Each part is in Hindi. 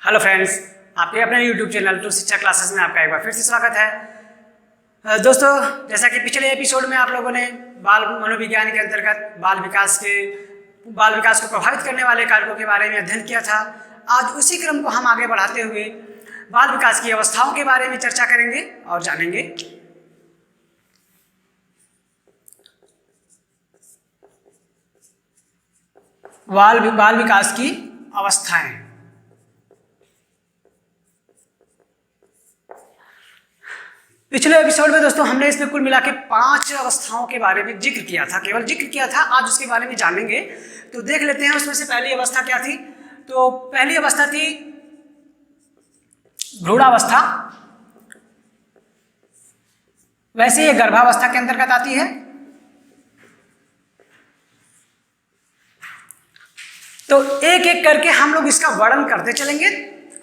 हेलो फ्रेंड्स, आपके अपने यूट्यूब चैनल टू शिक्षा क्लासेस में आपका एक बार फिर से स्वागत है। दोस्तों, जैसा कि पिछले एपिसोड में आप लोगों ने बाल मनोविज्ञान के अंतर्गत बाल विकास को प्रभावित करने वाले कारकों के बारे में अध्ययन किया था। आज उसी क्रम को हम आगे बढ़ाते हुए बाल विकास की अवस्थाओं के बारे में चर्चा करेंगे और जानेंगे। बाल विकास की अवस्थाएं। पिछले एपिसोड में दोस्तों हमने इसमें कुल मिला के 5 अवस्थाओं के बारे में जिक्र किया था, केवल जिक्र किया था। आज उसके बारे में जानेंगे। तो देख लेते हैं उसमें से पहली अवस्था क्या थी। तो पहली अवस्था थी भ्रूणावस्था। वैसे ये गर्भावस्था के अंतर्गत आती है। तो एक एक करके हम लोग इसका वर्णन करते चलेंगे,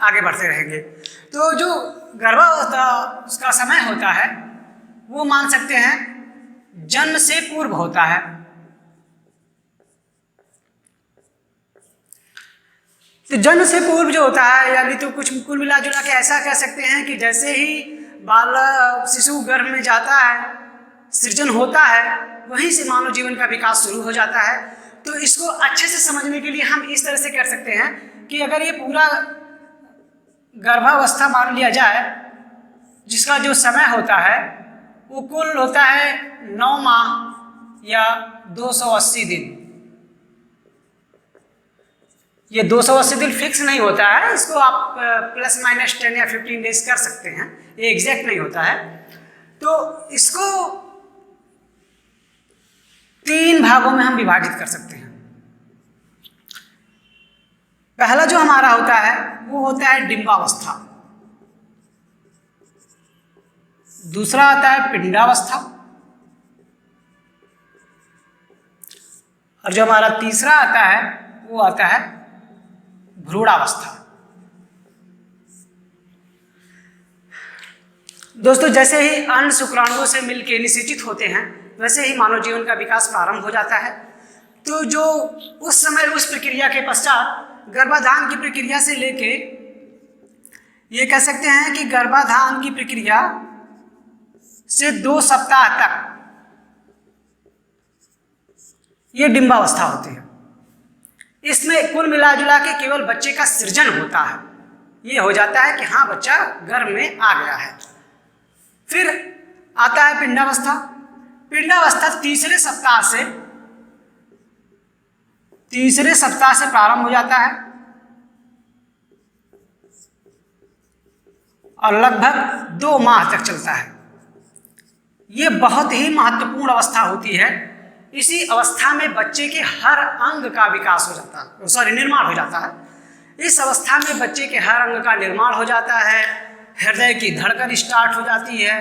आगे बढ़ते रहेंगे। तो जो गर्भावस्था उसका समय होता है वो मान सकते हैं जन्म से पूर्व होता है। तो जन्म से पूर्व जो होता है, यानी तो कुछ कुल मिला जुला के ऐसा कह सकते हैं कि जैसे ही बाल शिशु गर्भ में जाता है, सृजन होता है, वहीं से मानव जीवन का विकास शुरू हो जाता है। तो इसको अच्छे से समझने के लिए हम इस तरह से कर सकते हैं कि अगर ये पूरा गर्भावस्था मान लिया जाए, जिसका जो समय होता है वो कुल होता है 9 माह या 280 दिन। ये 280 दिन फिक्स नहीं होता है, इसको आप प्लस माइनस 10 या 15 डेज कर सकते हैं, ये एग्जैक्ट नहीं होता है। तो इसको 3 भागों में हम विभाजित कर सकते हैं। पहला जो हमारा होता है वो होता है डिंबावस्था, दूसरा आता है पिंडावस्था, और जो हमारा तीसरा आता है वो आता है भ्रूणावस्था। दोस्तों, जैसे ही अंड शुक्राणुओं से मिलकर निषेचित होते हैं, वैसे ही मानव जीवन का विकास प्रारंभ हो जाता है। तो जो उस समय उस प्रक्रिया के पश्चात गर्भाधान की प्रक्रिया से लेके ये कह सकते हैं कि गर्भाधान की प्रक्रिया से 2 सप्ताह तक ये डिंबावस्था होती है। इसमें कुल मिला जुला के केवल बच्चे का सृजन होता है। ये हो जाता है कि हाँ, बच्चा गर्भ में आ गया है। फिर आता है पिंडावस्था। पिंडावस्था तीसरे सप्ताह से प्रारंभ हो जाता है और लगभग 2 माह तक चलता है। ये बहुत ही महत्वपूर्ण अवस्था होती है। इसी अवस्था में बच्चे के हर अंग का विकास हो जाता है, निर्माण हो जाता है। इस अवस्था में बच्चे के हर अंग का निर्माण हो जाता है। हृदय की धड़कन स्टार्ट हो जाती है,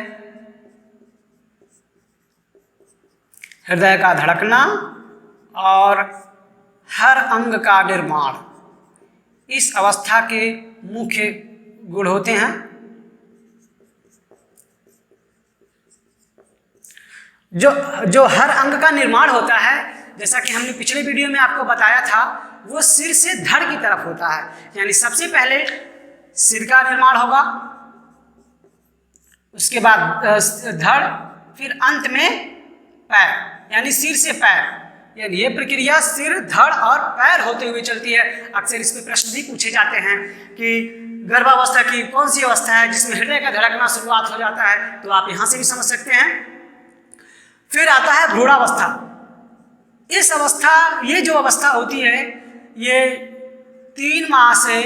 हृदय का धड़कना और हर अंग का निर्माण इस अवस्था के मुख्य गुण होते हैं। जो हर अंग का निर्माण होता है, जैसा कि हमने पिछले वीडियो में आपको बताया था, वो सिर से धड़ की तरफ होता है। यानी सबसे पहले सिर का निर्माण होगा, उसके बाद धड़, फिर अंत में पैर, यानी सिर से पैर। यानी ये प्रक्रिया सिर, धड़ और पैर होते हुए चलती है। अक्सर इस पे प्रश्न भी पूछे जाते हैं कि गर्भावस्था की कौन सी अवस्था है जिसमें हृदय का धड़कना शुरुआत हो जाता है। तो आप यहाँ से भी समझ सकते हैं। फिर आता है भ्रूणावस्था। ये जो अवस्था होती है, ये 3 माह से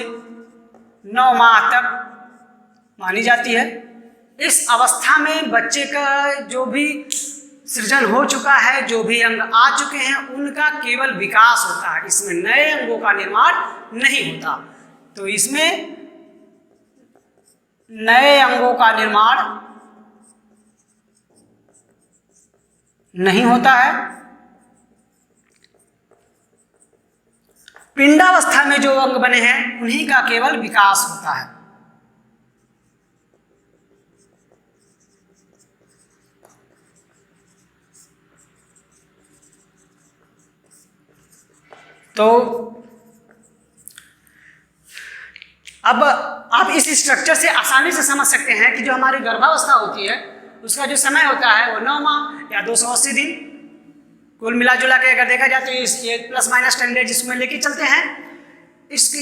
9 माह तक मानी जाती है। इस अवस्था में बच्चे का जो भी सृजन हो चुका है, जो भी अंग आ चुके हैं, उनका केवल विकास होता है। इसमें नए अंगों का निर्माण नहीं होता। तो इसमें नए अंगों का निर्माण नहीं होता है। पिंडावस्था में जो अंग बने हैं उन्हीं का केवल विकास होता है। तो अब आप इस स्ट्रक्चर से आसानी से समझ सकते हैं कि जो हमारी गर्भावस्था होती है उसका जो समय होता है वो 9 माह या 280 दिन, कुल मिला जुला के अगर देखा जाए तो ये प्लस माइनस 10 डेज जिसमें लेके चलते हैं।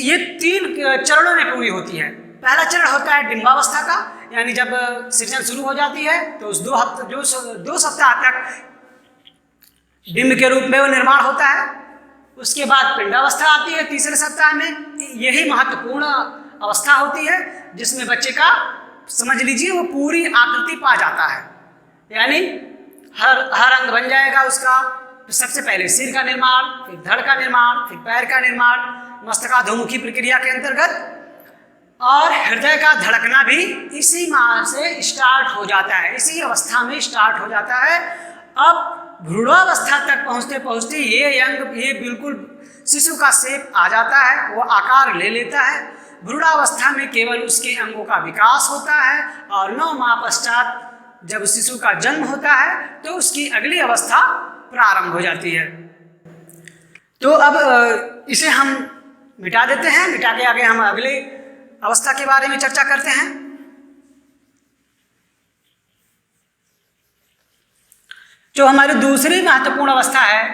ये 3 चरणों में पूरी होती है। पहला चरण होता है डिंबावस्था का, यानी जब सृजन शुरू हो जाती है तो उस 2 सप्ताह तक डिंब के रूप में वो निर्माण होता है। उसके बाद पिंडावस्था आती है तीसरे सप्ताह में। यही महत्वपूर्ण अवस्था होती है जिसमें बच्चे का समझ लीजिए वो पूरी आकृति पा जाता है, यानी हर अंग बन जाएगा उसका। तो सबसे पहले सिर का निर्माण, फिर धड़ का निर्माण, फिर पैर का निर्माण मस्तकाधोमुखी प्रक्रिया के अंतर्गत, और हृदय का धड़कना भी इसी माह से स्टार्ट हो जाता है, इसी अवस्था में स्टार्ट हो जाता है। अब भ्रूणावस्था तक पहुँचते पहुँचते ये अंग, ये बिल्कुल शिशु का शेप आ जाता है, वो आकार ले लेता है। भ्रूणावस्था में केवल उसके अंगों का विकास होता है और 9 माह पश्चात जब शिशु का जन्म होता है तो उसकी अगली अवस्था प्रारंभ हो जाती है। तो अब इसे हम मिटा देते हैं, मिटा के आगे हम अगले अवस्था के बारे में चर्चा करते हैं। जो हमारी दूसरी महत्वपूर्ण अवस्था है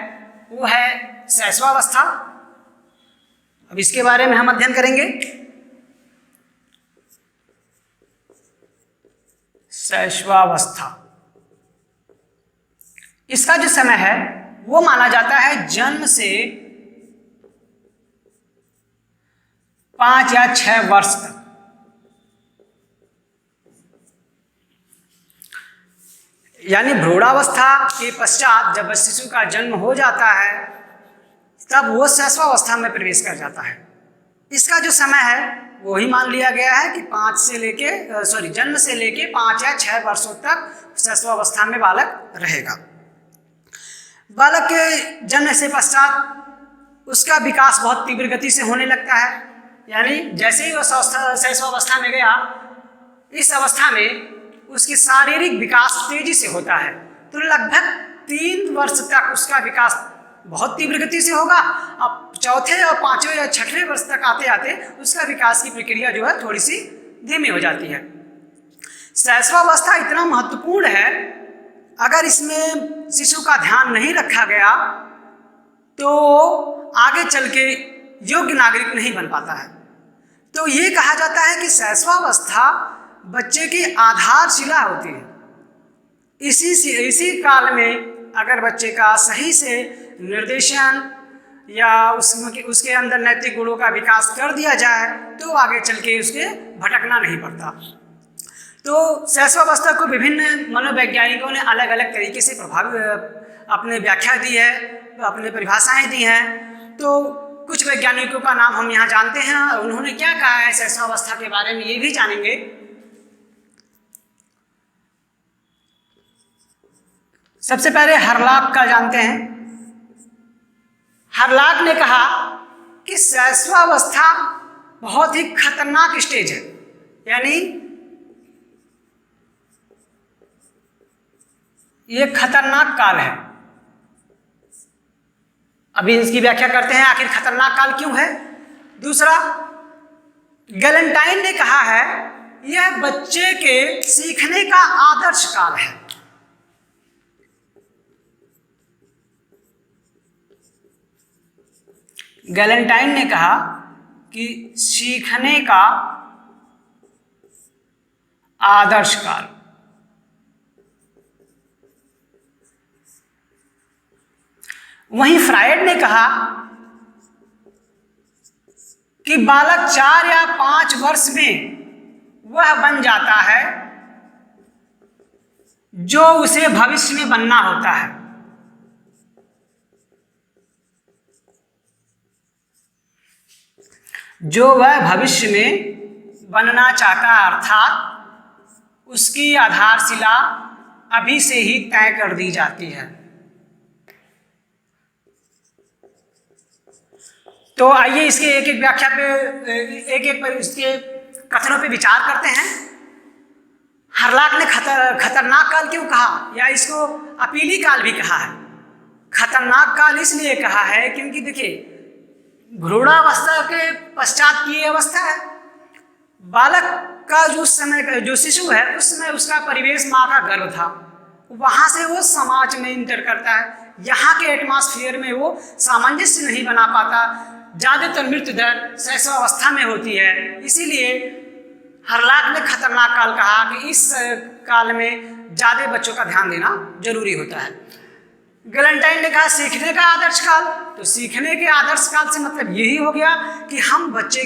वो है शैशवावस्था। अब इसके बारे में हम अध्ययन करेंगे। शैशवावस्था, इसका जो समय है वो माना जाता है जन्म से 5 या 6 वर्ष तक। यानी भ्रूणावस्था के पश्चात जब शिशु का जन्म हो जाता है तब वो शैशवावस्था में प्रवेश कर जाता है। इसका जो समय है वो ही मान लिया गया है कि जन्म से लेके 5 या 6 वर्षों तक शैशवावस्था में बालक रहेगा। बालक के जन्म से पश्चात उसका विकास बहुत तीव्र गति से होने लगता है, यानी जैसे ही वो शैशवावस्था में गया, इस अवस्था में उसकी शारीरिक विकास तेजी से होता है। तो लगभग 3 वर्ष तक उसका विकास बहुत तीव्र गति से होगा। अब चौथे और 5वें या 6वें वर्ष तक आते आते उसका विकास की प्रक्रिया जो है थोड़ी सी धीमी हो जाती है। शैशवावस्था इतना महत्वपूर्ण है, अगर इसमें शिशु का ध्यान नहीं रखा गया तो आगे चल के योग्य नागरिक नहीं बन पाता है। तो ये कहा जाता है कि शैशवावस्था बच्चे की आधारशिला होती है। इसी काल में अगर बच्चे का सही से निर्देशन या उसके अंदर नैतिक गुणों का विकास कर दिया जाए तो आगे चल के उसके भटकना नहीं पड़ता। तो शैशवावस्था को विभिन्न मनोवैज्ञानिकों ने अलग अलग तरीके से अपने व्याख्या दी है, अपने परिभाषाएं दी हैं। तो कुछ वैज्ञानिकों का नाम हम यहाँ जानते हैं और उन्होंने क्या कहा है शैशवावस्था के बारे में ये भी जानेंगे। सबसे पहले हरलाक का जानते हैं। हरलाक ने कहा कि शैशवावस्था बहुत ही खतरनाक स्टेज है, यानी ये खतरनाक काल है। अभी इसकी व्याख्या करते हैं आखिर खतरनाक काल क्यों है। दूसरा, गैलेंटाइन ने कहा है यह बच्चे के सीखने का आदर्श काल है। गैलेंटाइन ने कहा कि सीखने का आदर्श काल। वहीं फ्रायड ने कहा कि बालक 4 या 5 वर्ष में वह बन जाता है जो उसे भविष्य में बनना होता है। जो वह भविष्य में बनना चाहता है, अर्थात उसकी आधारशिला अभी से ही तय कर दी जाती है। तो आइए इसके एक एक व्याख्या पे पर इसके कथनों पे विचार करते हैं। हरलाक ने खतरनाक काल क्यों कहा या इसको अपीली काल भी कहा है। खतरनाक काल इसलिए कहा है क्योंकि देखिए भ्रूणावस्था के पश्चात की ये अवस्था है बालक का जो समय जो शिशु है उस समय उसका परिवेश माँ का गर्भ था, वहाँ से वो समाज में इंटर करता है, यहाँ के एटमॉस्फेयर में वो सामंजस्य नहीं बना पाता, ज़्यादातर मृत्यु दर शैशवावस्था में होती है। इसीलिए हरलाक ने खतरनाक काल कहा कि इस काल में ज़्यादा बच्चों का ध्यान देना जरूरी होता है। गैलेंटाइन ने कहा सीखने का आदर्श काल, तो सीखने के आदर्श काल से मतलब यही हो गया कि हम बच्चे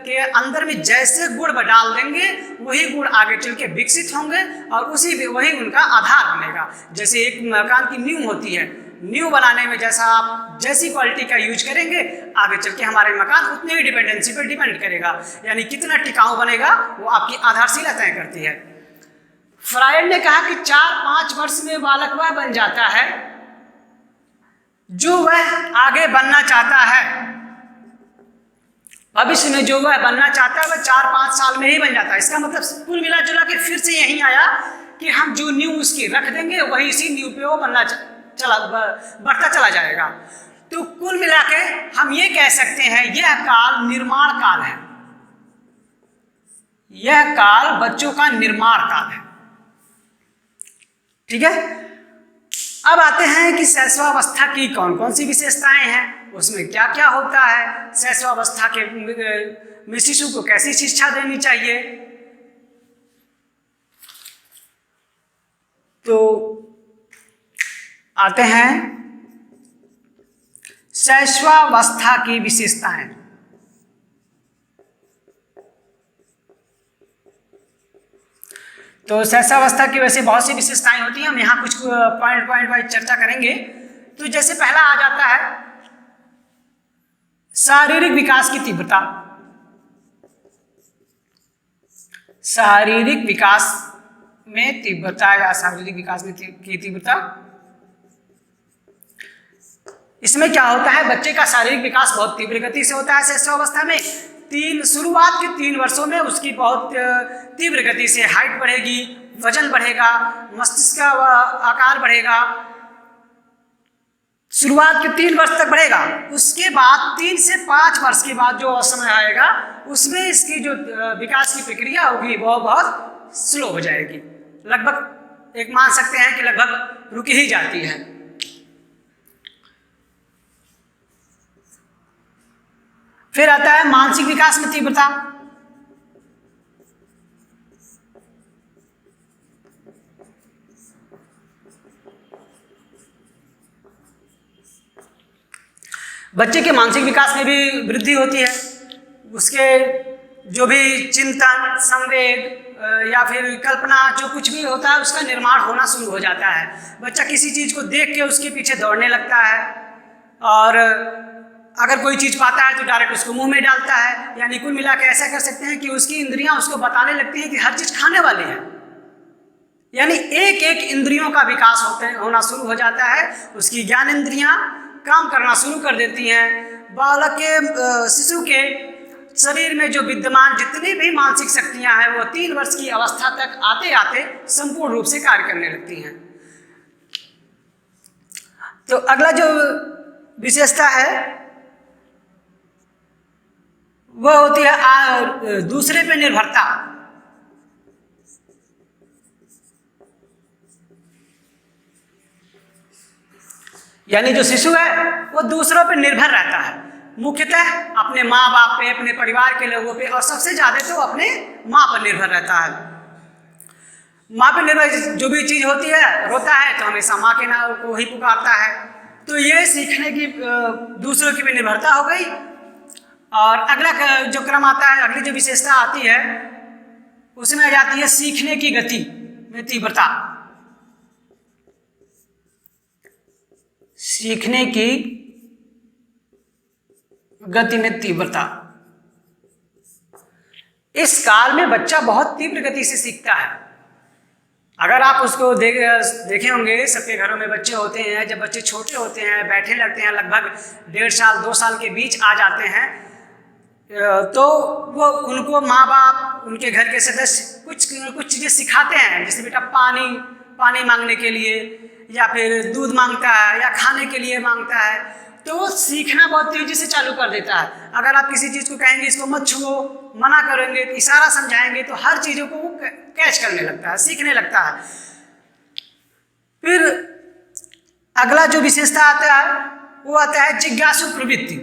के अंदर में जैसे गुण डाल देंगे वही गुण आगे चल के विकसित होंगे और वही उनका आधार बनेगा। जैसे एक मकान की नींव होती है, नींव बनाने में जैसा आप जैसी क्वालिटी का यूज करेंगे आगे चल के हमारे मकान उतनी ही डिपेंडेंसी पर डिपेंड करेगा, यानी कितना टिकाऊ बनेगा वो आपकी आधारशिला तय करती है। फ्रायड ने कहा कि 4-5 वर्ष में बालक वह बन जाता है जो वह आगे बनना चाहता है, भविष्य में जो वह बनना चाहता है वह 4-5 साल में ही बन जाता है। इसका मतलब कुल मिला जुला के फिर से यही आया कि हम जो नींव उसकी रख देंगे वही इसी नींव पे वो बढ़ता चला जाएगा। तो कुल मिला के हम ये कह सकते हैं यह काल निर्माण काल है, यह काल बच्चों का निर्माण काल है। ठीक है, अब आते हैं कि शैशवावस्था की कौन कौन सी विशेषताएं हैं, उसमें क्या क्या होता है, शैशवावस्था के में शिशु को कैसी शिक्षा देनी चाहिए। तो आते हैं शैशवावस्था की विशेषताएं। तो शैशवावस्था की वैसे बहुत सी विशेषताएं होती हैं, हम यहाँ कुछ पॉइंट वाइज चर्चा करेंगे। तो जैसे पहला आ जाता है शारीरिक विकास की तीव्रता। शारीरिक विकास में तीव्रता या शारीरिक विकास में की तीव्रता, इसमें क्या होता है बच्चे का शारीरिक विकास बहुत तीव्र गति से होता है शैशवावस्था में। शुरुआत के 3 वर्षों में उसकी बहुत तीव्र गति से हाइट बढ़ेगी, वजन बढ़ेगा, मस्तिष्क का आकार बढ़ेगा, शुरुआत के 3 वर्ष तक बढ़ेगा। उसके बाद 3 से 5 वर्ष के बाद जो समय आएगा उसमें इसकी जो विकास की प्रक्रिया होगी वो बहुत स्लो हो जाएगी, लगभग एक मान सकते हैं कि लगभग रुक ही जाती है। फिर आता है मानसिक विकास में तीव्रता। बच्चे के मानसिक विकास में भी वृद्धि होती है, उसके जो भी चिंतन, संवेग या फिर कल्पना जो कुछ भी होता है उसका निर्माण होना शुरू हो जाता है। बच्चा किसी चीज को देख के उसके पीछे दौड़ने लगता है और अगर कोई चीज पाता है तो डायरेक्ट उसको मुंह में डालता है, यानी कुल मिला के ऐसा कर सकते हैं कि उसकी इंद्रियां उसको बताने लगती हैं कि हर चीज खाने वाली है, यानी एक एक इंद्रियों का विकास होना शुरू हो जाता है। उसकी ज्ञान इंद्रियां काम करना शुरू कर देती हैं। बालक के शिशु के शरीर में जो विद्यमान जितनी भी मानसिक शक्तियां हैं वो 3 वर्ष की अवस्था तक आते आते संपूर्ण रूप से कार्य करने लगती हैं। तो अगला जो विशेषता है वह होती है दूसरे पे निर्भरता। यानी जो शिशु है वो दूसरों पे निर्भर रहता है, मुख्यतः अपने माँ बाप पे, अपने परिवार के लोगों पे, और सबसे ज्यादा तो अपने माँ पर निर्भर रहता है। माँ पे निर्भर जो भी चीज होती है, रोता है तो हमेशा माँ के नाम को ही पुकारता है। तो ये सीखने की दूसरों की भी निर्भरता हो गई। और अगला जो क्रम आता है, अगली जो विशेषता आती है उसमें आ जाती है सीखने की गति में तीव्रता। सीखने की गति में तीव्रता, इस काल में बच्चा बहुत तीव्र गति से सीखता है। अगर आप उसको देखे होंगे, सबके घरों में बच्चे होते हैं, जब बच्चे छोटे होते हैं, बैठे लगते हैं, लगभग 1.5 साल 2 साल के बीच आ जाते हैं, तो वो उनको माँ बाप, उनके घर के सदस्य कुछ चीज़ें सिखाते हैं, जैसे बेटा पानी मांगने के लिए, या फिर दूध मांगता है या खाने के लिए मांगता है, तो वो सीखना बहुत तेजी से चालू कर देता है। अगर आप किसी चीज़ को कहेंगे इसको मत छुओ, मना करेंगे, इशारा समझाएंगे, तो हर चीज़ों को वो कैच करने लगता है, सीखने लगता है। फिर अगला जो विशेषता आता है वो आता है जिज्ञासु प्रवृत्ति।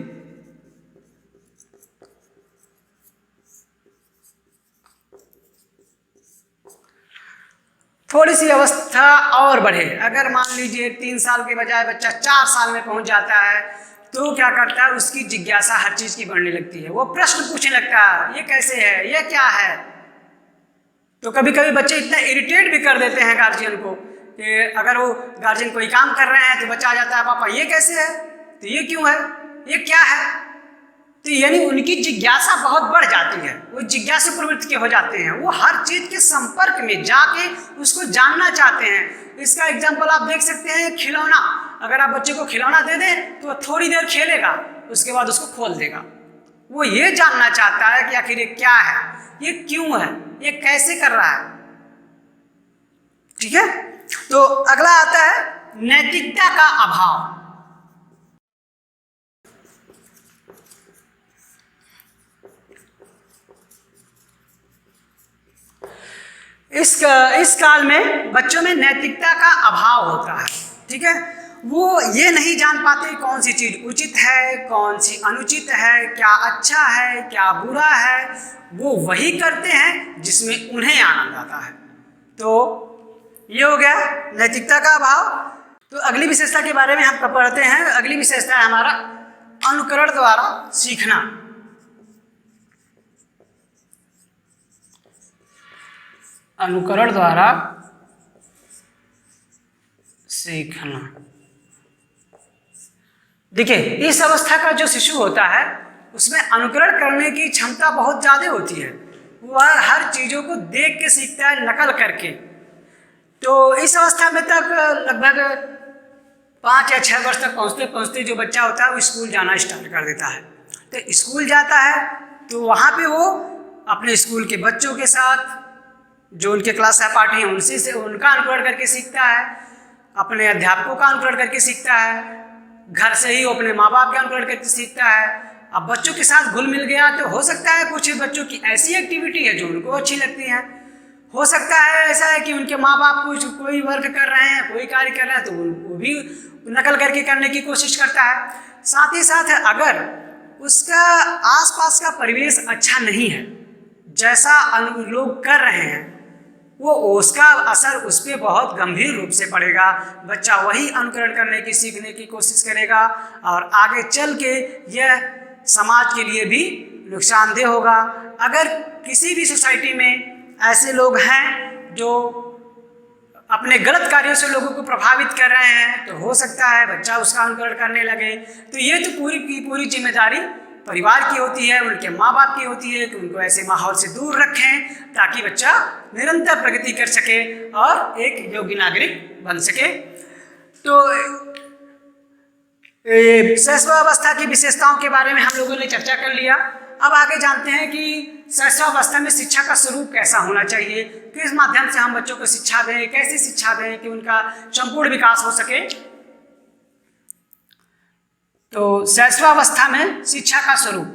थोड़ी सी अवस्था और बढ़े, अगर मान लीजिए 3 साल के बजाय बच्चा 4 साल में पहुंच जाता है, तो क्या करता है, उसकी जिज्ञासा हर चीज की बढ़ने लगती है। वो प्रश्न पूछने लगता है, ये कैसे है, ये क्या है। तो कभी कभी बच्चे इतना इरिटेट भी कर देते हैं गार्जियन को कि अगर वो गार्जियन कोई काम कर रहे हैं तो बच्चा आ जाता है, पापा ये कैसे है, तो ये क्यों है, ये क्या है। तो यानी उनकी जिज्ञासा बहुत बढ़ जाती है, वो जिज्ञासु प्रवृत्ति के हो जाते हैं, वो हर चीज के संपर्क में जाके उसको जानना चाहते हैं। इसका एग्जाम्पल आप देख सकते हैं, खिलौना। अगर आप बच्चे को खिलौना दे दें तो थोड़ी देर खेलेगा, उसके बाद उसको खोल देगा। वो ये जानना चाहता है कि आखिर ये क्या है, ये क्यों है, ये कैसे कर रहा है। ठीक है। तो अगला आता है नैतिकता का अभाव। इस काल में बच्चों में नैतिकता का अभाव होता है। ठीक है। वो ये नहीं जान पाते कौन सी चीज़ उचित है, कौन सी अनुचित है, क्या अच्छा है, क्या बुरा है। वो वही करते हैं जिसमें उन्हें आनंद आता है। तो ये हो गया नैतिकता का अभाव। तो अगली विशेषता के बारे में हम पढ़ते हैं। अगली विशेषता है हमारा अनुकरण द्वारा सीखना। अनुकरण द्वारा सीखना। देखिए, इस अवस्था का जो शिशु होता है उसमें अनुकरण करने की क्षमता बहुत ज़्यादा होती है। वह हर चीज़ों को देख के सीखता है, नकल करके। तो इस अवस्था में तक लगभग 5 या 6 वर्ष तक पहुँचते पहुँचते जो बच्चा होता है वो स्कूल जाना स्टार्ट कर देता है। तो स्कूल जाता है तो वहाँ पे वो अपने स्कूल के बच्चों के साथ, जो उनके क्लास सहपाठी हैं, उनसे से उनका अनुकरण करके सीखता है, अपने अध्यापकों का अनुकरण करके सीखता है, घर से ही वो अपने माँ बाप का अनुकरण करके सीखता है। अब बच्चों के साथ घुल मिल गया तो हो सकता है कुछ बच्चों की ऐसी एक्टिविटी है जो उनको अच्छी लगती है। हो सकता है ऐसा है कि उनके माँ बाप कुछ कोई वर्क कर रहे हैं, कोई कार्य कर रहे हैं, तो वो भी नकल करके करने की कोशिश करता है। साथ ही साथ अगर उसका आसपास का परिवेश अच्छा नहीं है, जैसा लोग कर रहे हैं, वो उसका असर उस पर बहुत गंभीर रूप से पड़ेगा। बच्चा वही अनुकरण करने की, सीखने की कोशिश करेगा और आगे चल के यह समाज के लिए भी नुकसानदेह होगा। अगर किसी भी सोसाइटी में ऐसे लोग हैं जो अपने गलत कार्यों से लोगों को प्रभावित कर रहे हैं, तो हो सकता है बच्चा उसका अनुकरण करने लगे। तो ये तो पूरी की पूरी जिम्मेदारी परिवार की होती है, उनके माँ बाप की होती है कि उनको ऐसे माहौल से दूर रखें ताकि बच्चा निरंतर प्रगति कर सके और एक योग्य नागरिक बन सके। तो शैशवावस्था की विशेषताओं के बारे में हम लोगों ने चर्चा कर लिया। अब आगे जानते हैं कि शैशवावस्था में शिक्षा का स्वरूप कैसा होना चाहिए, किस माध्यम से हम बच्चों को शिक्षा दें, कैसी शिक्षा दें कि उनका संपूर्ण विकास हो सके। तो शैशवावस्था में शिक्षा का स्वरूप,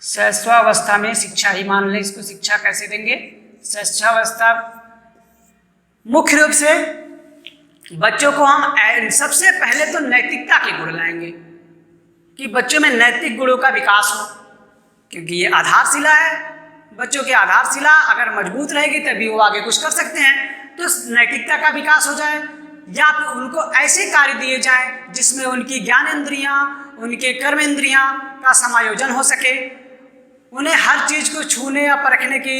शैशवावस्था में शिक्षा ही मान लें इसको, शिक्षा कैसे देंगे। शैशवावस्था मुख्य रूप से बच्चों को हम सबसे पहले तो नैतिकता के गुण लाएंगे कि बच्चों में नैतिक गुणों का विकास हो, क्योंकि ये आधारशिला है। बच्चों की आधारशिला अगर मजबूत रहेगी तभी वो आगे कुछ कर सकते हैं। तो नैतिकता का विकास हो जाए, या फिर उनको ऐसे कार्य दिए जाएं जिसमें उनकी ज्ञानेंद्रियां, उनके कर्मेंद्रियां का समायोजन हो सके। उन्हें हर चीज़ को छूने या परखने की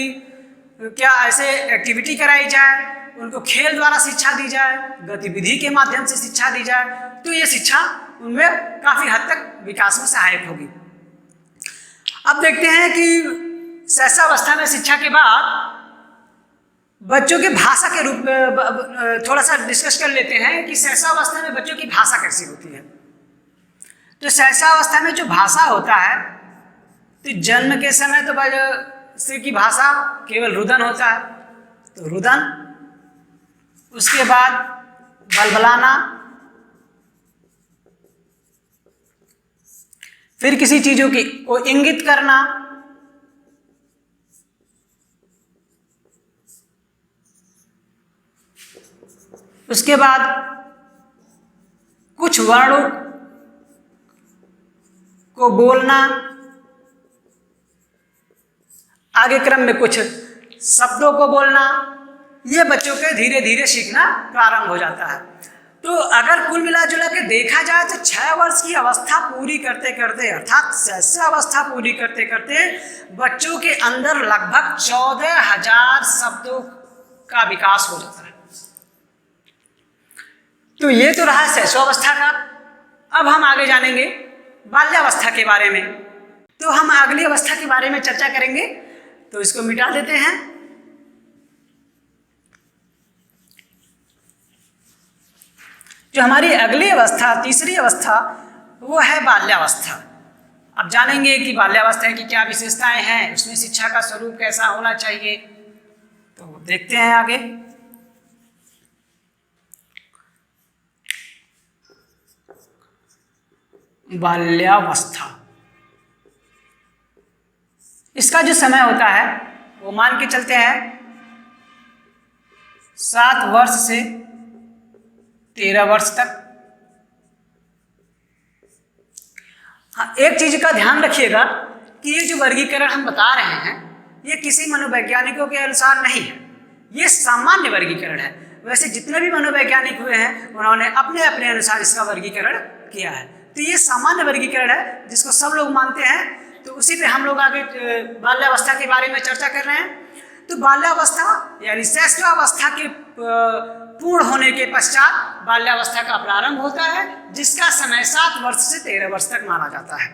क्या ऐसे एक्टिविटी कराई जाए, उनको खेल द्वारा शिक्षा दी जाए, गतिविधि के माध्यम से शिक्षा दी जाए, तो ये शिक्षा उनमें काफ़ी हद तक विकास में सहायक होगी। अब देखते हैं कि शैशवावस्था में शिक्षा के बाद बच्चों के भाषा के रूप में थोड़ा सा डिस्कस कर लेते हैं कि शैशवावस्था में बच्चों की भाषा कैसी होती है। तो शैशवावस्था में जो भाषा होता है, तो जन्म के समय तो बच्चे की भाषा केवल रुदन होता है। तो रुदन उसके बाद बलबलाना, फिर किसी चीजों की को इंगित करना, उसके बाद कुछ वर्णों को बोलना, आगे क्रम में कुछ शब्दों को बोलना, ये बच्चों के धीरे धीरे सीखना प्रारंभ हो जाता है। तो अगर कुल मिला जुला के देखा जाए तो 6 वर्ष की अवस्था पूरी करते करते अर्थात शैशव अवस्था पूरी करते करते बच्चों के अंदर लगभग 14,000 शब्दों का विकास हो जाता है। तो ये तो रहा शैशव अवस्था का। अब हम आगे जानेंगे बाल्यावस्था के बारे में। तो हम अगली अवस्था के बारे में चर्चा करेंगे, तो इसको मिटा देते हैं। जो हमारी अगली अवस्था, तीसरी अवस्था, वो है बाल्यावस्था। अब जानेंगे कि बाल्यावस्था की क्या विशेषताएं हैं, उसमें शिक्षा का स्वरूप कैसा होना चाहिए। तो देखते हैं आगे। बाल्यावस्था, इसका जो समय होता है वो मान के चलते हैं 7 वर्ष से 13 वर्ष तक। हाँ, एक चीज का ध्यान रखिएगा कि ये जो वर्गीकरण हम बता रहे हैं ये किसी मनोवैज्ञानिकों के अनुसार नहीं है, ये सामान्य वर्गीकरण है। वैसे जितने भी मनोवैज्ञानिक हुए हैं उन्होंने अपने अपने अनुसार इसका वर्गीकरण किया है। तो ये सामान्य वर्गीकरण है जिसको सब लोग मानते हैं। तो उसी पे हम लोग आगे बाल्यावस्था के बारे में चर्चा कर रहे हैं। तो बाल्यावस्था यानी शैशवावस्था के पूर्ण होने के पश्चात बाल्यावस्था का प्रारंभ होता है, जिसका समय 7 वर्ष से 13 वर्ष तक माना जाता है।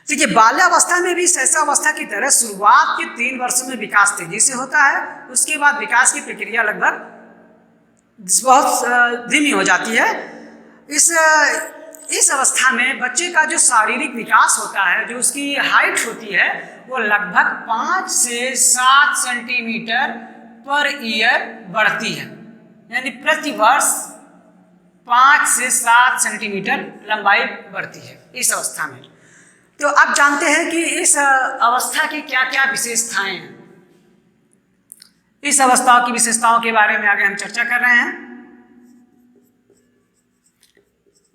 देखिए, बाल्यावस्था में भी शैशवावस्था की तरह शुरुआत के 3 वर्षों में विकास तेजी से होता है। उसके बाद विकास की प्रक्रिया लगभग बहुत धीमी हो जाती है। इस अवस्था में बच्चे का जो शारीरिक विकास होता है, जो उसकी हाइट होती है, वो लगभग 5 से 7 सेंटीमीटर पर ईयर बढ़ती है। यानी प्रति वर्ष 5 से 7 सेंटीमीटर लंबाई बढ़ती है इस अवस्था में। तो अब जानते हैं कि इस अवस्था की क्या क्या विशेषताएं हैं। इस अवस्था की विशेषताओं के बारे में आगे हम चर्चा कर रहे हैं।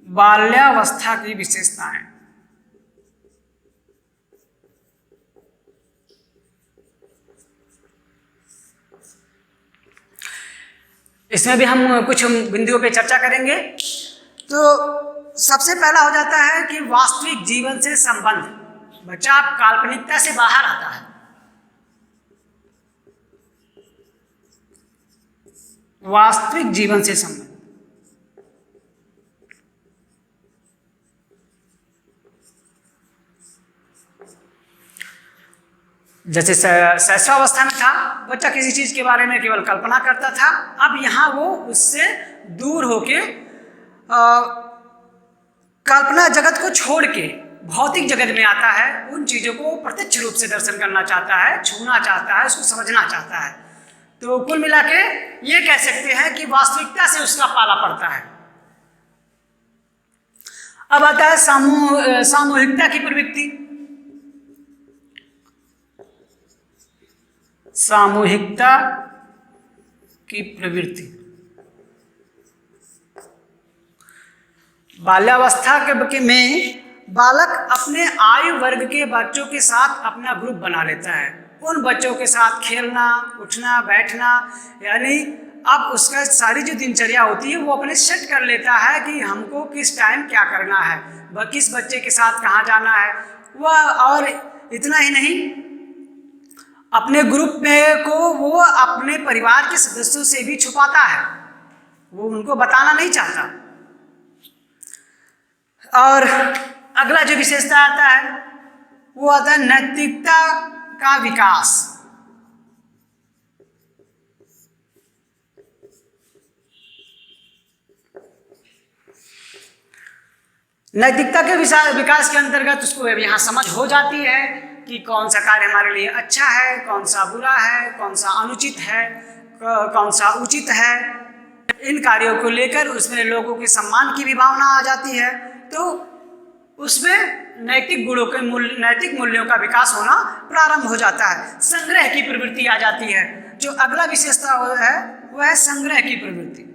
बाल्यावस्था की विशेषताएं। इसमें भी हम कुछ बिंदुओं पे चर्चा करेंगे। तो सबसे पहला हो जाता है कि वास्तविक जीवन से संबंध। बच्चा काल्पनिकता से बाहर आता है। वास्तविक जीवन से संबंध। जैसे शैशवावस्था में था, बच्चा किसी चीज के बारे में केवल कल्पना करता था। अब यहाँ वो उससे दूर होके कल्पना जगत को छोड़ के भौतिक जगत में आता है। उन चीजों को प्रत्यक्ष रूप से दर्शन करना चाहता है, छूना चाहता है, उसको समझना चाहता है। तो कुल मिला के ये कह सकते हैं कि वास्तविकता से उसका पाला पड़ता है। अब आता है सामूहिकता की प्रवृत्ति। सामूहिकता की प्रवृत्ति। बाल्यावस्था में बालक अपने आयु वर्ग के बच्चों के साथ अपना ग्रुप बना लेता है। उन बच्चों के साथ खेलना, उठना, बैठना, यानी अब उसका सारी जो दिनचर्या होती है वो अपने सेट कर लेता है कि हमको किस टाइम क्या करना है, किस बच्चे के साथ कहाँ जाना है। वह और इतना ही नहीं, अपने ग्रुप में को वो अपने परिवार के सदस्यों से भी छुपाता है, वो उनको बताना नहीं चाहता। और अगला जो विशेषता आता है वो आता है नैतिकता का विकास। नैतिकता के विकास के अंतर्गत उसको यहाँ समझ हो जाती है कि कौन सा कार्य हमारे लिए अच्छा है, कौन सा बुरा है, कौन सा अनुचित है, कौन सा उचित है, इन कार्यों को लेकर उसमें लोगों के सम्मान की भी भावना आ जाती है। तो उसमें नैतिक मूल्यों का विकास होना प्रारंभ हो जाता है, संग्रह की प्रवृत्ति आ जाती है। जो अगला विशेषता है वह है संग्रह की प्रवृत्ति।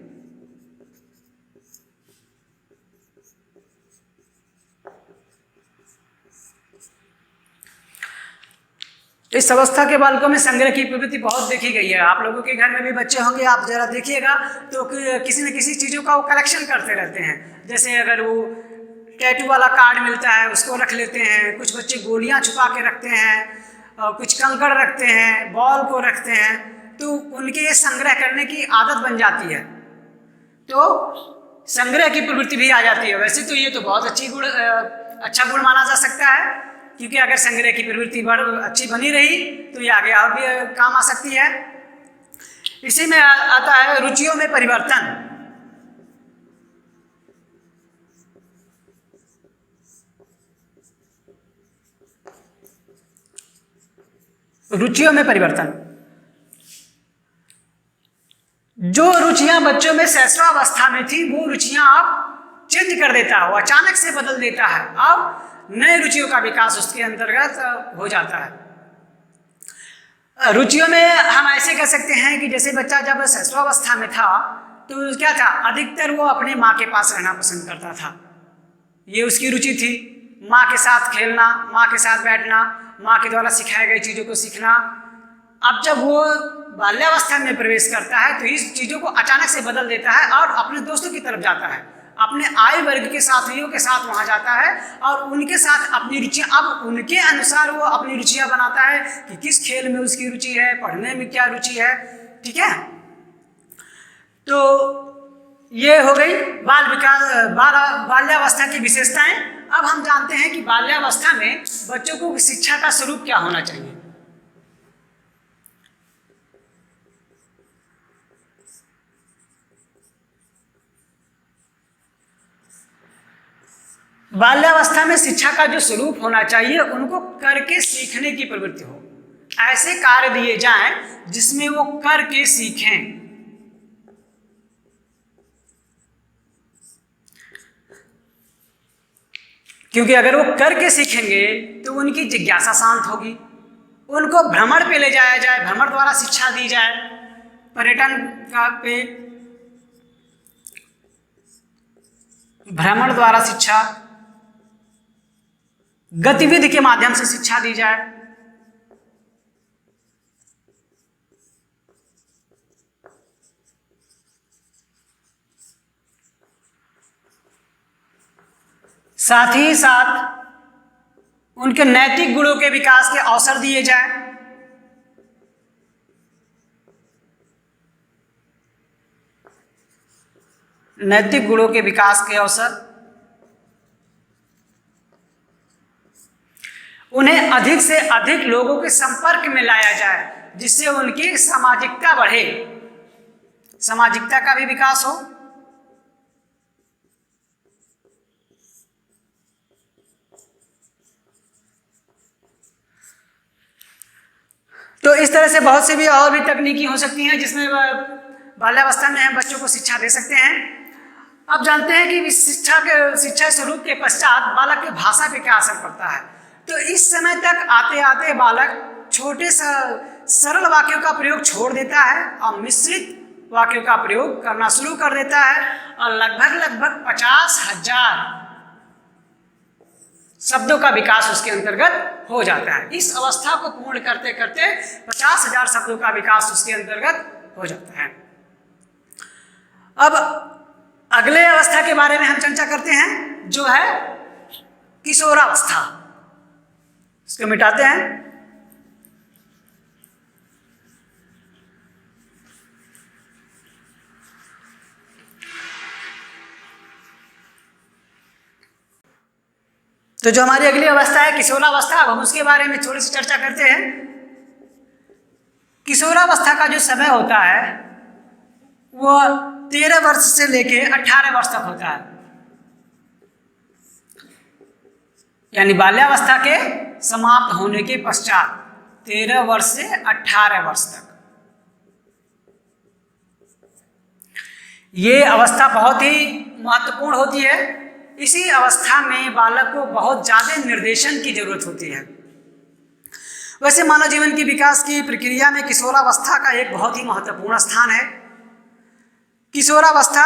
इस अवस्था के बालकों में संग्रह की प्रवृत्ति बहुत देखी गई है। आप लोगों के घर में भी बच्चे होंगे, आप जरा देखिएगा तो किसी न किसी चीज़ों का वो कलेक्शन करते रहते हैं। जैसे अगर वो टैटू वाला कार्ड मिलता है उसको रख लेते हैं, कुछ बच्चे गोलियां छुपा के रखते हैं और कुछ कंकड़ रखते हैं, बॉल को रखते हैं, तो उनके संग्रह करने की आदत बन जाती है, तो संग्रह की प्रवृत्ति भी आ जाती है। वैसे तो ये तो बहुत अच्छा गुण माना जा सकता है, क्योंकि अगर संग्रह की प्रवृत्ति अच्छी बनी रही तो ये आगे और भी काम आ सकती है। इसी में आता है रुचियों में परिवर्तन। रुचियों में परिवर्तन, जो रुचियां बच्चों में शैशवावस्था में थी वो रुचियां अब चेंज कर देता है, वो अचानक से बदल देता है। अब नए रुचियों का विकास उसके अंतर्गत हो जाता है। रुचियों में हम ऐसे कह सकते हैं कि जैसे बच्चा जब शैशवावस्था में था तो क्या था, अधिकतर वो अपने माँ के पास रहना पसंद करता था, ये उसकी रुचि थी। माँ के साथ खेलना, माँ के साथ बैठना, माँ के द्वारा सिखाई गई चीज़ों को सीखना। अब जब वो बाल्यावस्था में प्रवेश करता है तो इस चीज़ों को अचानक से बदल देता है और अपने दोस्तों की तरफ जाता है, अपने आयु वर्ग के साथियों के साथ वहाँ जाता है और उनके साथ अपनी रुचियाँ, अब उनके अनुसार वो अपनी रुचियाँ बनाता है कि किस खेल में उसकी रुचि है, पढ़ने में क्या रुचि है। ठीक है, तो ये हो गई बाल्यावस्था की विशेषताएं। अब हम जानते हैं कि बाल्यावस्था में बच्चों को शिक्षा का स्वरूप क्या होना चाहिए। बाल्यावस्था में शिक्षा का जो स्वरूप होना चाहिए, उनको करके सीखने की प्रवृत्ति हो, ऐसे कार्य दिए जाएं जिसमें वो करके सीखें। क्योंकि अगर वो करके सीखेंगे तो उनकी जिज्ञासा शांत होगी, उनको भ्रमण पे ले जाया जाए, भ्रमण द्वारा शिक्षा दी जाए, पर्यटन पे भ्रमण द्वारा शिक्षा, गतिविधि के माध्यम से शिक्षा दी जाए। साथ ही साथ उनके नैतिक गुणों के विकास के अवसर दिए जाएं। नैतिक गुणों के विकास के अवसर, उन्हें अधिक से अधिक लोगों के संपर्क में लाया जाए जिससे उनकी सामाजिकता बढ़े, सामाजिकता का भी विकास हो। तो इस तरह से बहुत सी भी और भी तकनीकी हो सकती हैं जिसमें बाल्यावस्था में हम बच्चों को शिक्षा दे सकते हैं। अब जानते हैं कि शिक्षा स्वरूप के पश्चात बालक की भाषा पे क्या असर पड़ता है। तो इस समय तक आते आते बालक छोटे सरल वाक्यों का प्रयोग छोड़ देता है और मिश्रित वाक्यों का प्रयोग करना शुरू कर देता है और लगभग 50,000 शब्दों का विकास उसके अंतर्गत हो जाता है। इस अवस्था को पूर्ण करते करते 50,000 शब्दों का विकास उसके अंतर्गत हो जाता है। अब अगले अवस्था के बारे में हम चर्चा करते हैं जो है किशोरावस्था। इसको मिटाते हैं। तो जो हमारी अगली अवस्था है किशोरावस्था, अब हम उसके बारे में थोड़ी सी चर्चा करते हैं। किशोरावस्था का जो समय होता है वो 13 वर्ष से लेके 18 वर्ष तक होता है, यानी बाल्यावस्था के समाप्त होने के पश्चात 13 वर्ष से 18 वर्ष तक। ये अवस्था बहुत ही महत्वपूर्ण होती है। इसी अवस्था में बालक को बहुत ज़्यादा निर्देशन की जरूरत होती है। वैसे मानव जीवन की विकास की प्रक्रिया में किशोरावस्था का एक बहुत ही महत्वपूर्ण स्थान है। किशोरावस्था,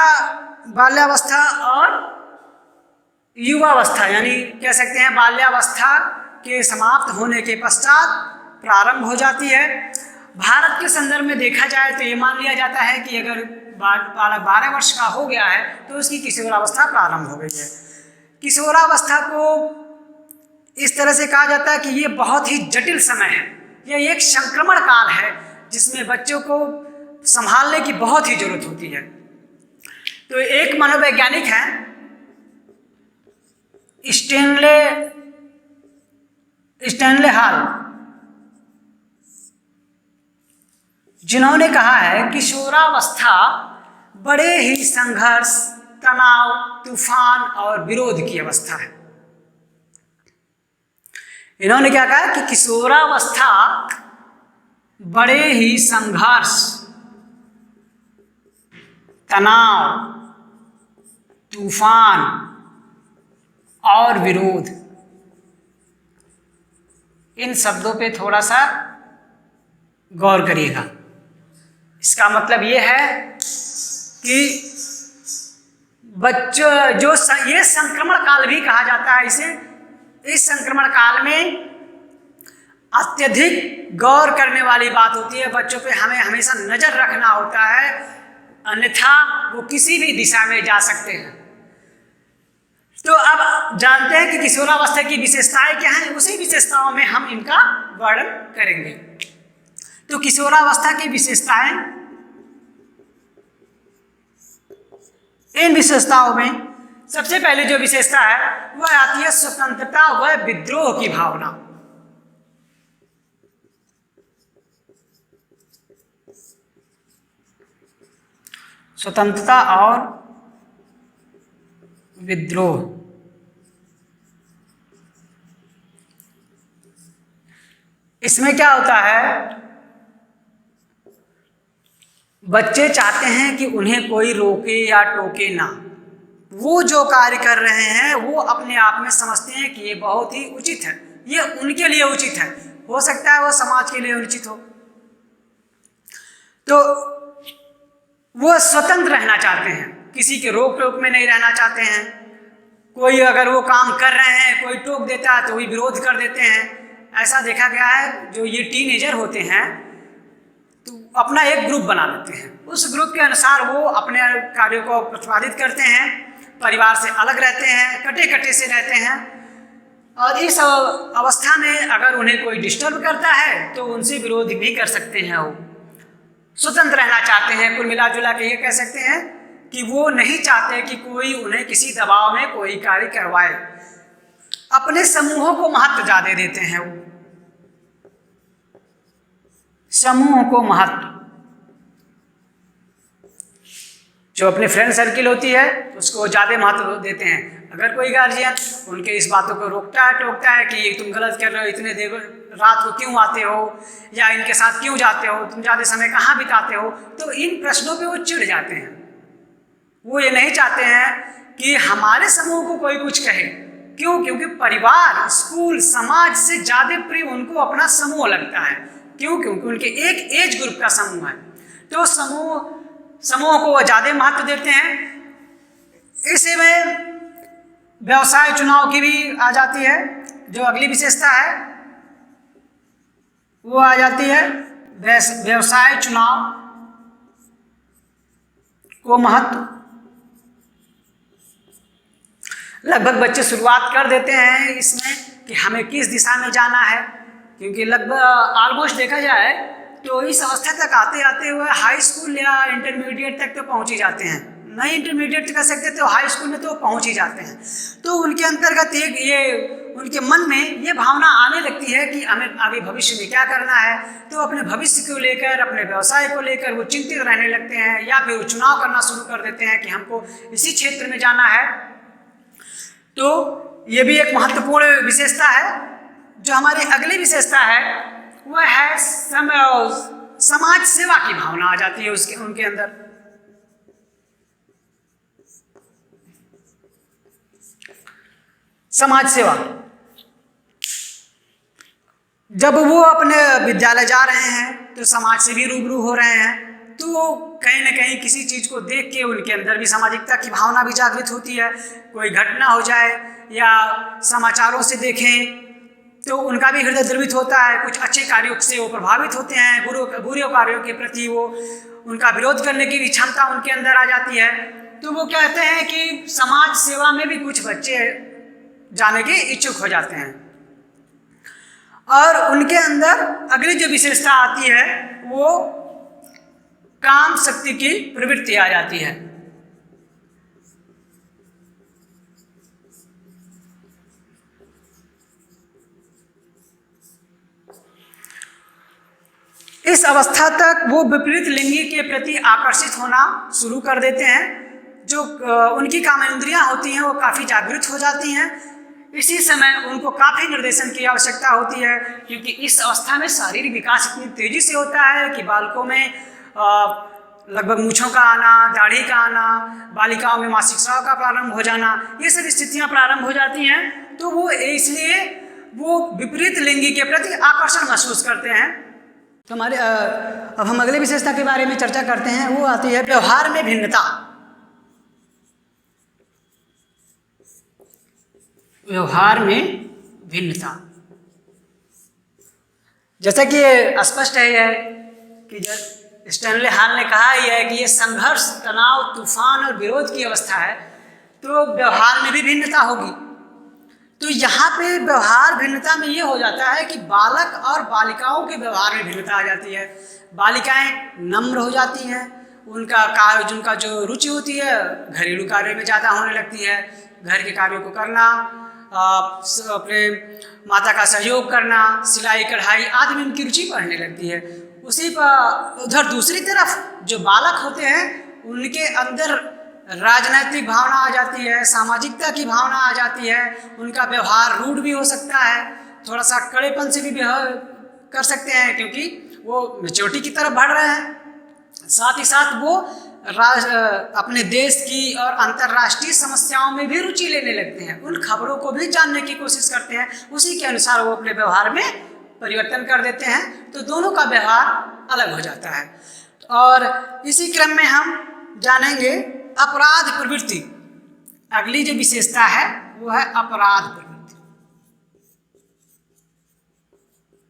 बाल्यावस्था और युवावस्था, यानी कह सकते हैं बाल्यावस्था के समाप्त होने के पश्चात प्रारंभ हो जाती है। भारत के संदर्भ में देखा जाए तो ये मान लिया जाता है कि अगर बालक 12 वर्ष का हो गया है तो उसकी किशोरावस्था प्रारंभ हो गई है। किशोरावस्था को इस तरह से कहा जाता है कि ये बहुत ही जटिल समय है, यह एक संक्रमण काल है जिसमें बच्चों को संभालने की बहुत ही जरूरत होती है। तो एक मनोवैज्ञानिक हैं स्टैनले हॉल, जिन्होंने कहा है किशोरावस्था बड़े ही संघर्ष, तनाव, तूफान और विरोध की अवस्था है। इन्होंने क्या कहा कि किशोरावस्था बड़े ही संघर्ष, तनाव, तूफान और विरोध, इन शब्दों पे थोड़ा सा गौर करिएगा। इसका मतलब ये है कि बच्चों जो ये संक्रमण काल भी कहा जाता है इसे, इस संक्रमण काल में अत्यधिक गौर करने वाली बात होती है। बच्चों पे हमें हमेशा नजर रखना होता है, अन्यथा वो किसी भी दिशा में जा सकते हैं। तो अब जानते हैं कि किशोरावस्था की विशेषताएं क्या हैं, उसी विशेषताओं में हम इनका वर्णन करेंगे। तो किशोरावस्था की विशेषताएं, इन विशेषताओं में सबसे पहले जो विशेषता है वह आती है स्वतंत्रता व विद्रोह की भावना। स्वतंत्रता और विद्रोह, इसमें क्या होता है, बच्चे चाहते हैं कि उन्हें कोई रोके या टोके ना। वो जो कार्य कर रहे हैं वो अपने आप में समझते हैं कि ये बहुत ही उचित है, ये उनके लिए उचित है, हो सकता है वो समाज के लिए अनुचित हो। तो वो स्वतंत्र रहना चाहते हैं, किसी के रोक टोक में नहीं रहना चाहते हैं। कोई अगर वो काम कर रहे हैं, कोई टोक देता है तो वही विरोध कर देते हैं। ऐसा देखा गया है, जो ये टीनेजर होते हैं तो अपना एक ग्रुप बना लेते हैं, उस ग्रुप के अनुसार वो अपने कार्यों को प्रतिपादित करते हैं, परिवार से अलग रहते हैं, कटे कटे से रहते हैं। और इस अवस्था में अगर उन्हें कोई डिस्टर्ब करता है तो उनसे विरोध भी कर सकते हैं। वो स्वतंत्र रहना चाहते हैं। कुल मिला जुला के ये कह सकते हैं कि वो नहीं चाहते कि कोई उन्हें किसी दबाव में कोई कार्य करवाए। अपने समूहों को महत्व ज़्यादा देते हैं, वो समूह को महत्व, जो अपने फ्रेंड सर्किल होती है उसको ज़्यादा महत्व देते हैं। अगर कोई गार्जियन उनके इस बातों को रोकता है टोकता है कि ये तुम गलत कर रहे हो, इतने देर रात को क्यों आते हो या इनके साथ क्यों जाते हो, तुम ज़्यादा समय कहाँ बिताते हो, तो इन प्रश्नों पे वो चिढ़ जाते हैं। वो ये नहीं चाहते हैं कि हमारे समूह को कोई कुछ कहे। क्यों? क्योंकि परिवार, स्कूल, समाज से ज़्यादा प्रिय उनको अपना समूह लगता है। क्यों? क्योंकि उनके एक एज ग्रुप का समूह है, तो समूह को वो ज़्यादा महत्व देते हैं। इसी में व्यवसाय चुनाव की भी आ जाती है, जो अगली विशेषता है वो आ जाती है व्यवसाय चुनाव को महत्व। लगभग बच्चे शुरुआत कर देते हैं इसमें कि हमें किस दिशा में जाना है, क्योंकि लगभग ऑलमोस्ट देखा जाए तो इस अवस्था तक आते आते हुए हाई स्कूल या इंटरमीडिएट तक तो पहुंच ही जाते हैं। नहीं इंटरमीडिएट कर सकते तो हाई स्कूल में तो पहुंच ही जाते हैं। तो उनके अंतर्गत एक ये उनके मन में ये भावना आने लगती है कि हमें आगे भविष्य में क्या करना है। तो अपने भविष्य को लेकर, अपने व्यवसाय को लेकर वो चिंतित रहने लगते हैं, या फिर वो चुनाव करना शुरू कर देते हैं कि हमको इसी क्षेत्र में जाना है। तो ये भी एक महत्वपूर्ण विशेषता है। जो हमारी अगली विशेषता है वह है समाज सेवा की भावना आ जाती है उनके अंदर। समाज सेवा, जब वो अपने विद्यालय जा रहे हैं तो समाज से भी रूबरू हो रहे हैं, तो वो कहीं ना कहीं किसी चीज़ को देख के उनके अंदर भी सामाजिकता की भावना भी जागृत होती है। कोई घटना हो जाए या समाचारों से देखें तो उनका भी हृदय द्रवित होता है, कुछ अच्छे कार्यों से वो प्रभावित होते हैं, बुरे कार्यों के प्रति वो उनका विरोध करने की भी क्षमता उनके अंदर आ जाती है। तो वो कहते हैं कि समाज सेवा में भी कुछ बच्चे जाने के इच्छुक हो जाते हैं और उनके अंदर अगली जो विशेषता आती है वो काम शक्ति की प्रवृत्ति आ जाती है। इस अवस्था तक वो विपरीत लिंगी के प्रति आकर्षित होना शुरू कर देते हैं। जो उनकी कामेंद्रियां होती हैं वो काफ़ी जागृत हो जाती हैं। इसी समय उनको काफ़ी निर्देशन की आवश्यकता होती है, क्योंकि इस अवस्था में शारीरिक विकास इतनी तेज़ी से होता है कि बालकों में लगभग मूँछों का आना, दाढ़ी का आना, बालिकाओं में मासिक स्राव का प्रारंभ हो जाना, ये सब स्थितियाँ प्रारंभ हो जाती हैं। तो वो इसलिए वो विपरीत लिंगी के प्रति आकर्षण महसूस करते हैं। तो हमारे अब हम अगले विशेषता के बारे में चर्चा करते हैं, वो आती है व्यवहार में भिन्नता। व्यवहार में भिन्नता, जैसा कि स्पष्ट है कि स्टैनले हॉल ने कहा है कि ये संघर्ष, तनाव, तूफान और विरोध की अवस्था है, तो व्यवहार में भी भिन्नता होगी। तो यहाँ पे व्यवहार भिन्नता में ये हो जाता है कि बालक और बालिकाओं के व्यवहार में भिन्नता आ जाती है। बालिकाएं नम्र हो जाती हैं, उनका जो रुचि होती है घरेलू कार्यों में ज़्यादा होने लगती है, घर के कार्यों को करना, अपने माता का सहयोग करना, सिलाई कढ़ाई आदि में उनकी रुचि बढ़ने लगती है। उसी पर उधर दूसरी तरफ जो बालक होते हैं उनके अंदर राजनैतिक भावना आ जाती है, सामाजिकता की भावना आ जाती है, उनका व्यवहार रूड भी हो सकता है, थोड़ा सा कड़ेपन से भी व्यवहार कर सकते हैं, क्योंकि वो मैच्योरिटी की तरफ बढ़ रहे हैं। साथ ही साथ वो अपने देश की और अंतर्राष्ट्रीय समस्याओं में भी रुचि लेने लगते हैं, उन खबरों को भी जानने की कोशिश करते हैं, उसी के अनुसार वो अपने व्यवहार में परिवर्तन कर देते हैं। तो दोनों का व्यवहार अलग हो जाता है। और इसी क्रम में हम जानेंगे अपराध प्रवृत्ति। अगली जो विशेषता है वो है अपराध प्रवृत्ति।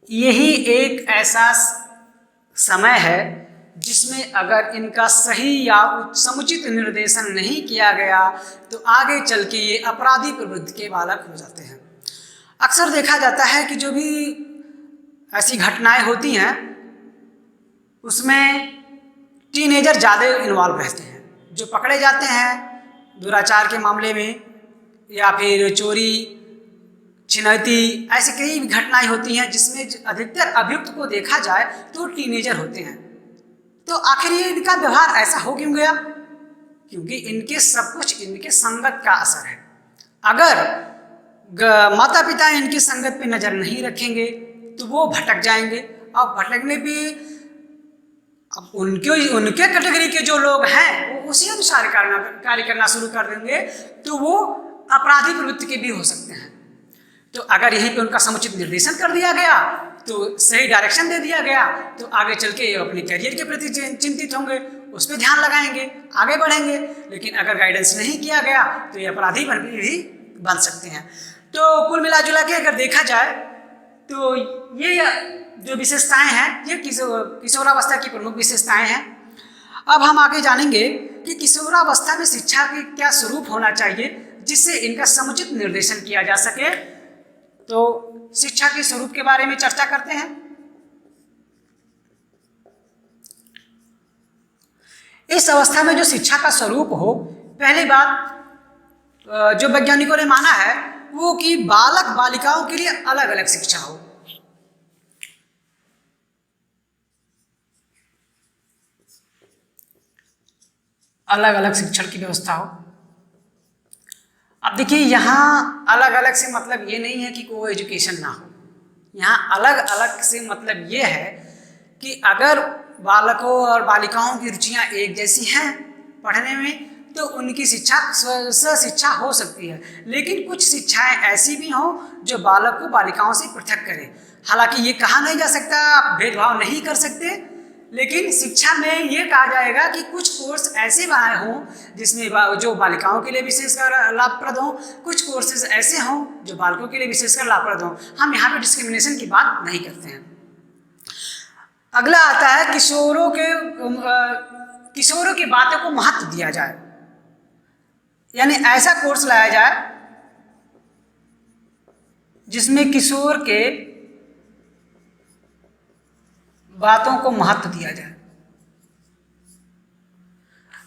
यही एक ऐसा समय है जिसमें अगर इनका सही या समुचित निर्देशन नहीं किया गया तो आगे चल के ये अपराधी प्रवृत्ति के बालक हो जाते हैं। अक्सर देखा जाता है कि जो भी ऐसी घटनाएं होती हैं उसमें टीनेजर ज़्यादा इन्वॉल्व रहते हैं। जो पकड़े जाते हैं दुराचार के मामले में या फिर चोरी छिनौती, ऐसी कई घटनाएं होती हैं जिसमें अधिकतर अभियुक्त को देखा जाए तो टीनेजर होते हैं। तो आखिर ये इनका व्यवहार ऐसा हो क्यों गया? क्योंकि इनके सब कुछ इनके संगत का असर है। अगर माता पिता इनकी संगत पे नज़र नहीं रखेंगे तो वो भटक जाएंगे, और भटकने पे अब उनके कैटेगरी के जो लोग हैं वो उसी अनुसार कार्य करना शुरू कर देंगे, तो वो अपराधी प्रवृत्ति के भी हो सकते हैं। तो अगर यहीं पे उनका समुचित निर्देशन कर दिया गया, तो सही डायरेक्शन दे दिया गया, तो आगे चल के अपने करियर के प्रति चिंतित होंगे, उस पर ध्यान लगाएंगे, आगे बढ़ेंगे। लेकिन अगर गाइडेंस नहीं किया गया तो ये अपराधी भी बन सकते हैं। तो कुल मिला जुला के अगर देखा जाए तो ये जो विशेषताएं हैं ये किशोरावस्था की प्रमुख विशेषताएं हैं। अब हम आगे जानेंगे कि किशोरावस्था में शिक्षा के क्या स्वरूप होना चाहिए जिससे इनका समुचित निर्देशन किया जा सके। तो शिक्षा के स्वरूप के बारे में चर्चा करते हैं। इस अवस्था में जो शिक्षा का स्वरूप हो, पहली बात जो वैज्ञानिकों ने माना है वो कि बालक बालिकाओं के लिए अलग अलग शिक्षा हो। अलग अलग शिक्षण की व्यवस्था हो। अब देखिए यहाँ अलग अलग से मतलब ये नहीं है कि कोई एजुकेशन ना हो। यहाँ अलग अलग से मतलब ये है कि अगर बालकों और बालिकाओं की रुचियाँ एक जैसी हैं पढ़ने में, तो उनकी शिक्षा शिक्षा हो सकती है। लेकिन कुछ शिक्षाएं ऐसी भी हों जो बालक को बालिकाओं से पृथक करें। हालांकि ये कहा नहीं जा सकता आप भेदभाव नहीं कर सकते, लेकिन शिक्षा में ये कहा जाएगा कि कुछ कोर्स ऐसे बनाए हों जिसमें जो बालिकाओं के लिए विशेषकर लाभप्रद हों, कुछ कोर्सेज ऐसे हों जो बालकों के लिए विशेषकर लाभप्रद हों। हम यहाँ पे डिस्क्रिमिनेशन की बात नहीं करते हैं। अगला आता है किशोरों की बातों को महत्व दिया जाए, यानी ऐसा कोर्स लाया जाए जिसमें किशोर के बातों को महत्व दिया जाए।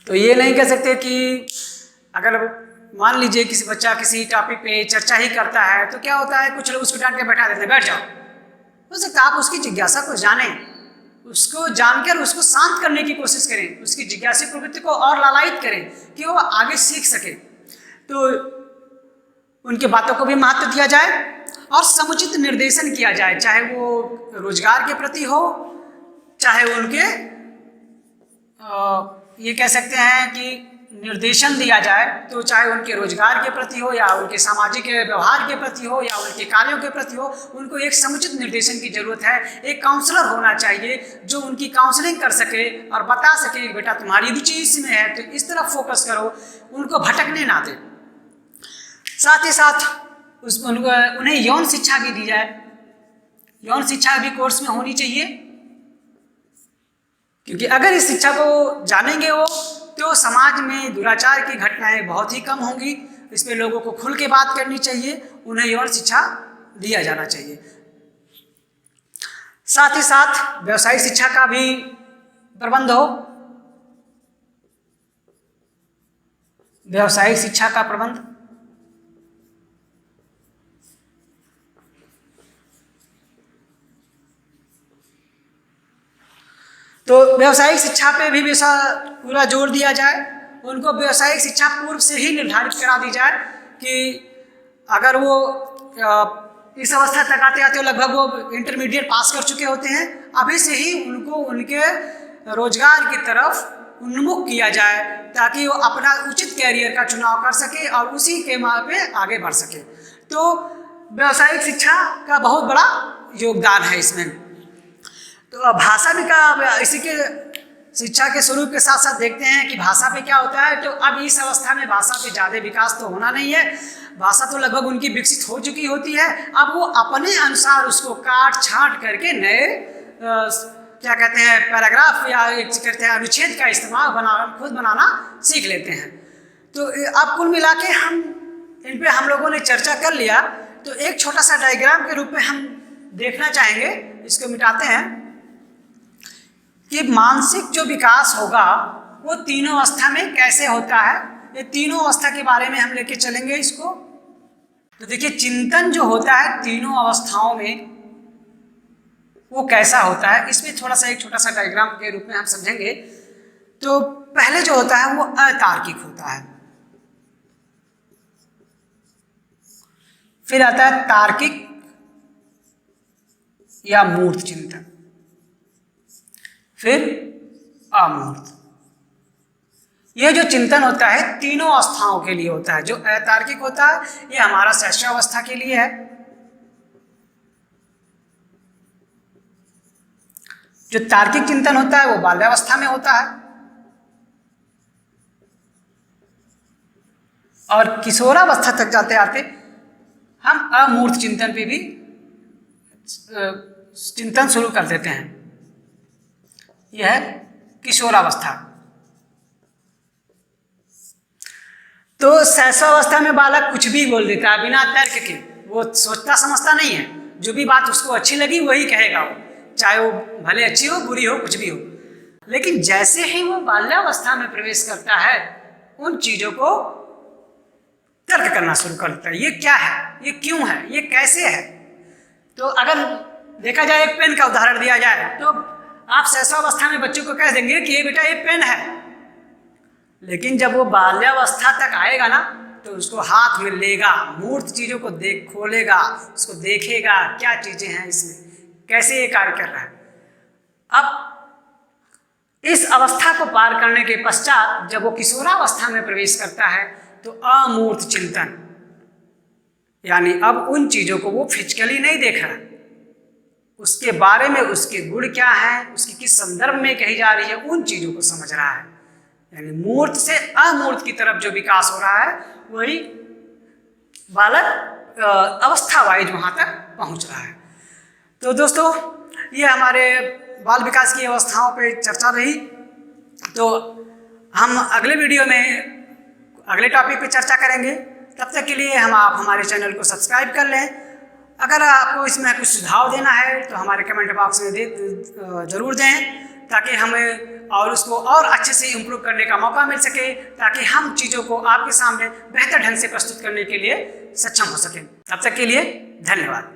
तो ये नहीं कह सकते कि अगर मान लीजिए किसी बच्चा किसी टॉपिक पे चर्चा ही करता है तो क्या होता है, कुछ लोग उसको डांट के बैठा देते हैं, बैठ जाओ। हो सकता है आप उसकी जिज्ञासा को जानें, उसको जानकर उसको शांत करने की कोशिश करें, उसकी जिज्ञासा प्रवृत्ति को और लालायित करें कि वो आगे सीख सके। तो उनकी बातों को भी महत्व दिया जाए और समुचित निर्देशन किया जाए, चाहे वो रोजगार के प्रति हो, चाहे उनके ये कह सकते हैं कि निर्देशन दिया जाए, तो चाहे उनके रोजगार के प्रति हो या उनके सामाजिक व्यवहार के प्रति हो या उनके कार्यों के प्रति हो, उनको एक समुचित निर्देशन की जरूरत है। एक काउंसलर होना चाहिए जो उनकी काउंसलिंग कर सके और बता सके कि बेटा तुम्हारी रुचि इसमें है तो इस तरफ फोकस करो, उनको भटकने ना दे। साथ ही साथ उन्हें यौन शिक्षा भी दी जाए। यौन शिक्षा भी कोर्स में होनी चाहिए, क्योंकि अगर इस शिक्षा को जानेंगे वो तो समाज में दुराचार की घटनाएं बहुत ही कम होंगी। इस पे लोगों को खुल के बात करनी चाहिए, उन्हें यौन शिक्षा दिया जाना चाहिए। साथ ही साथ व्यवसायिक शिक्षा का भी प्रबंध हो। व्यवसायिक शिक्षा का प्रबंध तो व्यवसायिक शिक्षा पे भी पूरा जोर दिया जाए। उनको व्यवसायिक शिक्षा पूर्व से ही निर्धारित करा दी जाए कि अगर वो इस अवस्था तक आते आते लगभग वो इंटरमीडिएट पास कर चुके होते हैं, अभी से ही उनको उनके रोजगार की तरफ उन्मुख किया जाए ताकि वो अपना उचित कैरियर का चुनाव कर सके और उसी के मार्ग पे आगे बढ़ सके। तो व्यवसायिक शिक्षा का बहुत बड़ा योगदान है इसमें। तो भाषा भी का इसी के शिक्षा के स्वरूप के साथ साथ देखते हैं कि भाषा पे क्या होता है। तो अब इस अवस्था में भाषा पे ज़्यादा विकास तो होना नहीं है, भाषा तो लगभग उनकी विकसित हो चुकी होती है। अब वो अपने अनुसार उसको काट छांट करके नए क्या कहते हैं पैराग्राफ या कहते हैं अनुच्छेद का इस्तेमाल खुद बनाना सीख लेते हैं। तो अब कुल मिला के इन पे हम लोगों ने चर्चा कर लिया। तो एक छोटा सा डायग्राम के रूप में हम देखना चाहेंगे, इसको मिटाते हैं, कि मानसिक जो विकास होगा वो तीनों अवस्था में कैसे होता है। ये तीनों अवस्था के बारे में हम लेके चलेंगे इसको। तो देखिए चिंतन जो होता है तीनों अवस्थाओं में वो कैसा होता है, इसमें थोड़ा सा एक छोटा सा डायग्राम के रूप में हम समझेंगे। तो पहले जो होता है वो अतार्किक होता है, फिर आता है तार्किक या मूर्त चिंतन, फिर अमूर्त। यह जो चिंतन होता है तीनों अवस्थाओं के लिए होता है। जो अतार्किक होता है ये हमारा शैशवावस्था के लिए है, जो तार्किक चिंतन होता है वो बाल्यावस्था में होता है, और किशोरावस्था तक जाते आते हम अमूर्त चिंतन पे भी चिंतन शुरू कर देते हैं। यह है किशोरावस्था। तो शैशवावस्था में बालक कुछ भी बोल देता है बिना तर्क के, वो सोचता समझता नहीं है, जो भी बात उसको अच्छी लगी वही कहेगा वो, चाहे वो भले अच्छी हो बुरी हो कुछ भी हो। लेकिन जैसे ही वो बाल्यावस्था में प्रवेश करता है उन चीजों को तर्क करना शुरू कर देता है। ये क्या है, ये क्यों है, ये कैसे है। तो अगर देखा जाए एक पेन का उदाहरण दिया जाए तो आप शैशवावस्था में बच्चों को कह देंगे कि ये बेटा ये पेन है, लेकिन जब वो बाल्यावस्था तक आएगा ना तो उसको हाथ में लेगा, मूर्त चीजों को खोलेगा, उसको देखेगा क्या चीजें हैं इसमें, कैसे ये कार्य कर रहा है। अब इस अवस्था को पार करने के पश्चात जब वो किशोरावस्था में प्रवेश करता है तो अमूर्त चिंतन, यानी अब उन चीज़ों को वो फिजिकली नहीं देख रहा, उसके बारे में उसके गुण क्या है, उसकी किस संदर्भ में कही जा रही है, उन चीज़ों को समझ रहा है। यानी मूर्त से अमूर्त की तरफ जो विकास हो रहा है वही बालक अवस्था वाइज वहाँ तक पहुँच रहा है। तो दोस्तों ये हमारे बाल विकास की अवस्थाओं पे चर्चा रही। तो हम अगले वीडियो में अगले टॉपिक पे चर्चा करेंगे। तब तक के लिए आप हमारे चैनल को सब्सक्राइब कर लें। अगर आपको इसमें कुछ सुझाव देना है तो हमारे कमेंट बॉक्स में ज़रूर दें, ताकि हमें और उसको और अच्छे से इम्प्रूव करने का मौका मिल सके, ताकि हम चीज़ों को आपके सामने बेहतर ढंग से प्रस्तुत करने के लिए सक्षम हो सकें। तब तक के लिए धन्यवाद।